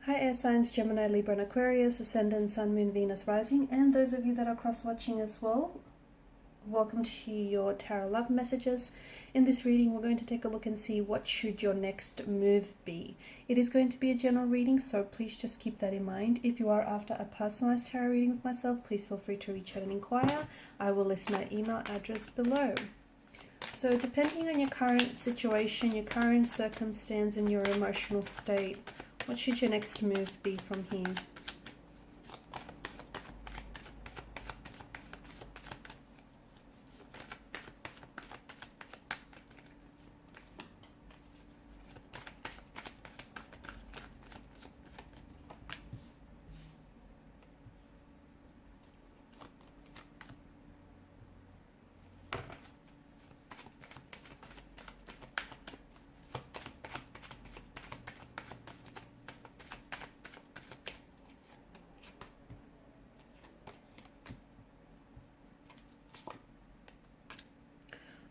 Hi air signs, Gemini, Libra and Aquarius, Ascendant, Sun, Moon, Venus, Rising, and those of you that are cross-watching as well, welcome to your Tarot Love Messages. In this reading, we're going to take a look and see what should your next move be. It is going to be a general reading, so please just keep that in mind. If you are after a personalized tarot reading with myself, please feel free to reach out and inquire. I will list my email address below. So depending on your current situation, your current circumstance, and your emotional state, what should your next move be from here?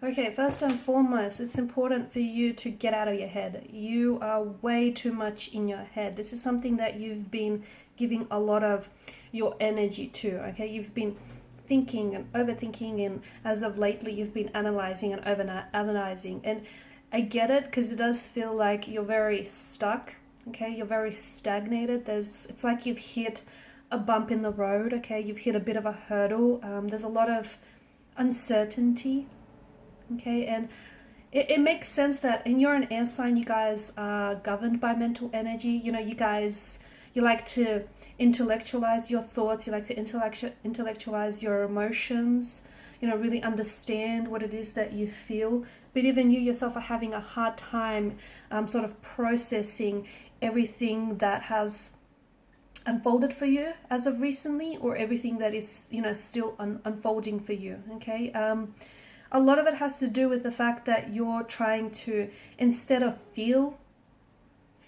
Okay, first and foremost, it's important for you to get out of your head. You are way too much in your head. This is something that you've been giving a lot of your energy to, okay? You've been thinking and overthinking, and as of lately, you've been analyzing and over-analyzing. And I get it, because it does feel like you're very stuck, okay? You're very stagnated. It's like you've hit a bump in the road, okay? You've hit a bit of a hurdle. There's a lot of uncertainty. Okay, and it makes sense that, and you're an air sign, you guys are governed by mental energy. You know, you like to intellectualize your thoughts, you like to intellectualize your emotions, you know, really understand what it is that you feel. But even you yourself are having a hard time sort of processing everything that has unfolded for you as of recently, or everything that is, you know, still unfolding for you, okay? A lot of it has to do with the fact that you're trying to, instead of feel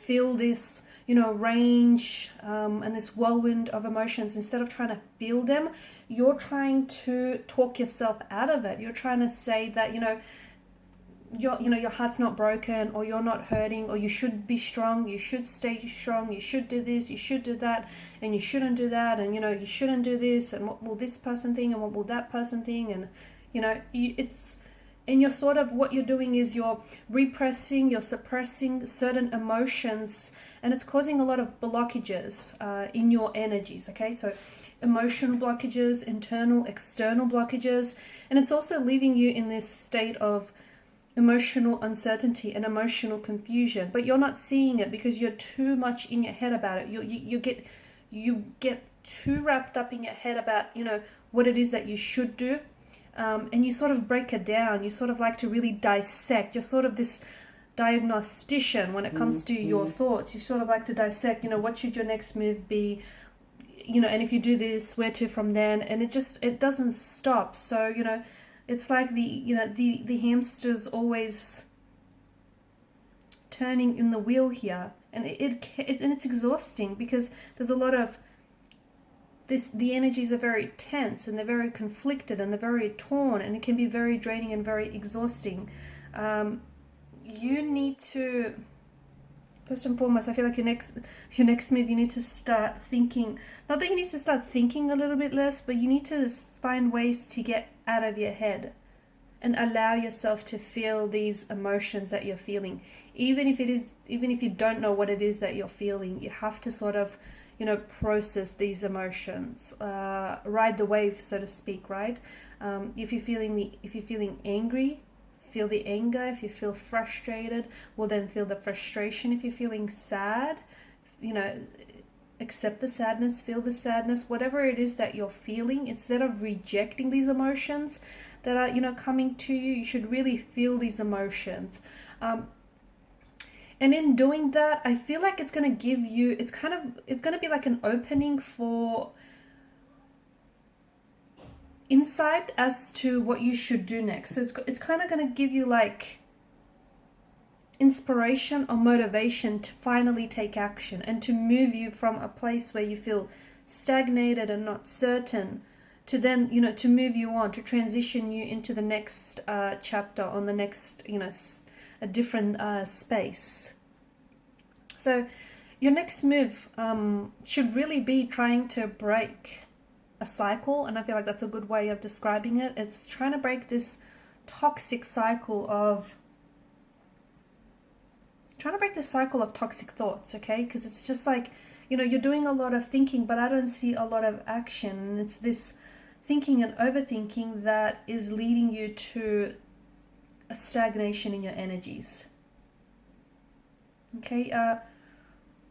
this, you know, range and this whirlwind of emotions, instead of trying to feel them, you're trying to talk yourself out of it. You're trying to say that, your heart's not broken, or you're not hurting, or you should be strong, you should stay strong, you should do this, you should do that, and you shouldn't do that, and, you know, you shouldn't do this, and what will this person think, and what will that person think, and you know, and you're sort of, what you're doing is you're repressing, you're suppressing certain emotions, and it's causing a lot of blockages in your energies, okay? So emotional blockages, internal, external blockages, and it's also leaving you in this state of emotional uncertainty and emotional confusion, but you're not seeing it because you're too much in your head about it. You get too wrapped up in your head about, you know, what it is that you should do. And you sort of break it down. You sort of like to really dissect. You're sort of this diagnostician when it comes to your thoughts. You sort of like to dissect, you know, what should your next move be, you know, and if you do this, where to from then, and it doesn't stop. So, you know, it's like the hamster's always turning in the wheel here, and it's exhausting, because there's a lot of the energies are very tense, and they're very conflicted, and they're very torn, and it can be very draining and very exhausting. You need to, first and foremost, I feel like your next move, you need to start thinking, not that you need to start thinking a little bit less, but you need to find ways to get out of your head and allow yourself to feel these emotions that you're feeling. Even if you don't know what it is that you're feeling, you have to sort of, you know, process these emotions, ride the wave, so to speak, right? If you're feeling angry, feel the anger. If you feel frustrated, well, then feel the frustration. If you're feeling sad, you know, accept the sadness, feel the sadness, whatever it is that you're feeling. Instead of rejecting these emotions that are, you know, coming to you, you should really feel these emotions. And in doing that, I feel like it's going to give you, it's going to be like an opening for insight as to what you should do next. So it's kind of going to give you like inspiration or motivation to finally take action, and to move you from a place where you feel stagnated and not certain, to then, you know, to move you on, to transition you into the next chapter, on the next, you know, a different space. So Your next move should really be trying to break a cycle, and I feel like that's a good way of describing it. It's trying to break this toxic cycle of toxic thoughts, okay? Because it's just like, you know, you're doing a lot of thinking, but I don't see a lot of action. And it's this thinking and overthinking that is leading you to a stagnation in your energies. Okay,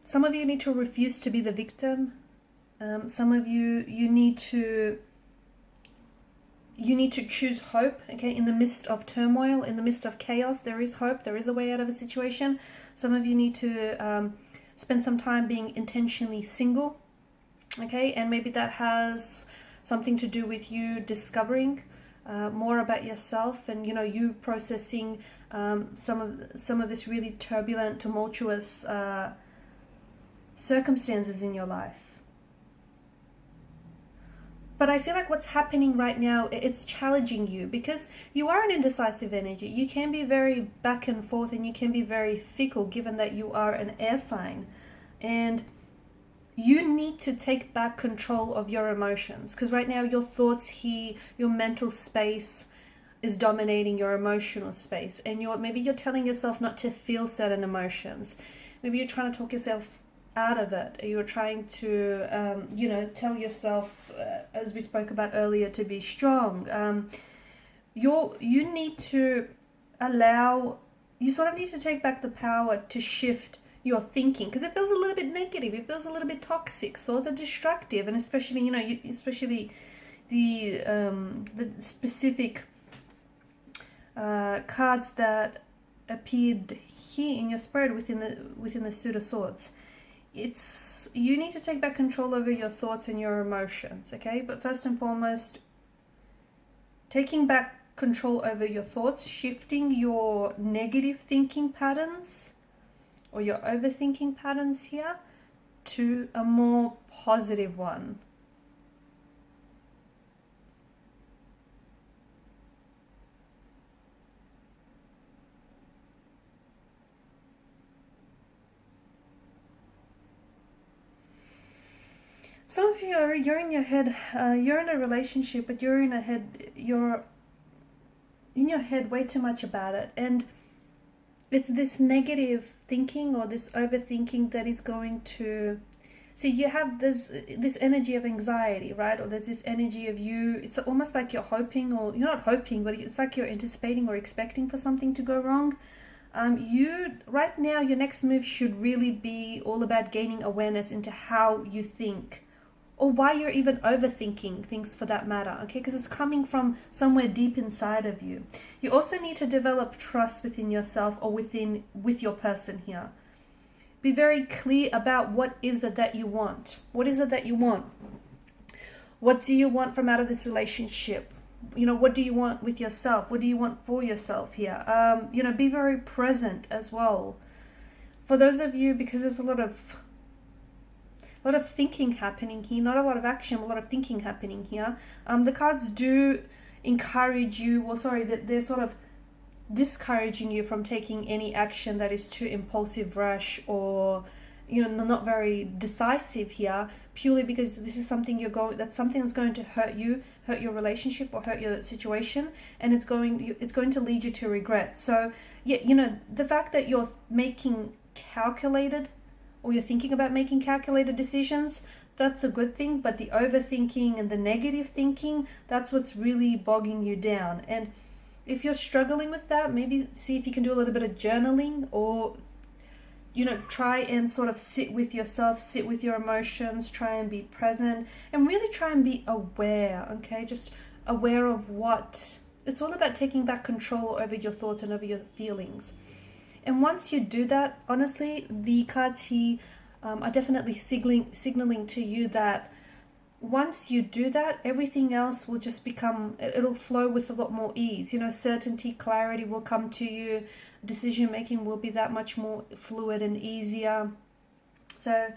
some of you need to refuse to be the victim. Some of you need to choose hope. Okay, in the midst of turmoil, in the midst of chaos, there is hope. There is a way out of a situation. Some of you need to spend some time being intentionally single. Okay, and maybe that has something to do with you discovering more about yourself, and, you know, you processing some of this really turbulent, tumultuous circumstances in your life. But I feel like what's happening right now, it's challenging you, because you are an indecisive energy. You can be very back and forth, and you can be very fickle, given that you are an air sign. And you need to take back control of your emotions, because right now your thoughts here, your mental space is dominating your emotional space, and maybe you're telling yourself not to feel certain emotions. Maybe you're trying to talk yourself out of it. You're trying to you know, tell yourself, as we spoke about earlier, to be strong. You need to you sort of need to take back the power to shift your thinking, because it feels a little bit negative, it feels a little bit toxic, thoughts are destructive, and especially, you know, especially the specific cards that appeared here in your spread within the Suit of Swords. You need to take back control over your thoughts and your emotions, okay? But first and foremost, taking back control over your thoughts, shifting your negative thinking patterns or your overthinking patterns here to a more positive one. Some of you you're in your head, you're in a relationship, but you're in your head way too much about it, and it's this negative thinking or this overthinking that is going to see, you have this energy of anxiety, right? Or there's this energy of you, it's almost like you're hoping, or you're not hoping, but it's like you're anticipating or expecting for something to go wrong. Right now, your next move should really be all about gaining awareness into how you think, or why you're even overthinking things, for that matter, okay? Because it's coming from somewhere deep inside of you. You also need to develop trust within yourself, or with your person here. Be very clear about what is it that you want. What is it that you want? What do you want from out of this relationship? You know, what do you want with yourself? What do you want for yourself here? You know, be very present as well. For those of you, because there's a lot of thinking happening here, not a lot of action, a lot of thinking happening here. The cards do encourage you, they're sort of discouraging you from taking any action that is too impulsive, rash, or, you know, not very decisive here, purely because this is something that's going to hurt you, hurt your relationship, or hurt your situation, and it's going to lead you to regret. So, yeah, you know, the fact that you're making calculated, or you're thinking about making calculated decisions, that's a good thing. But the overthinking and the negative thinking, that's what's really bogging you down. And if you're struggling with that, maybe see if you can do a little bit of journaling, or, you know, try and sort of sit with yourself, sit with your emotions, try and be present, and really try and be aware, okay? Just aware of what. It's all about taking back control over your thoughts and over your feelings. And once you do that, honestly, the cards here are definitely signaling to you that once you do that, everything else will just it'll flow with a lot more ease. You know, certainty, clarity will come to you. Decision making will be that much more fluid and easier. So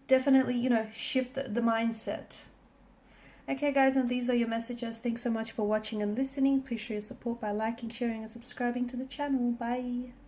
definitely, you know, shift the mindset. Okay, guys, and these are your messages. Thanks so much for watching and listening. Please show your support by liking, sharing, and subscribing to the channel. Bye.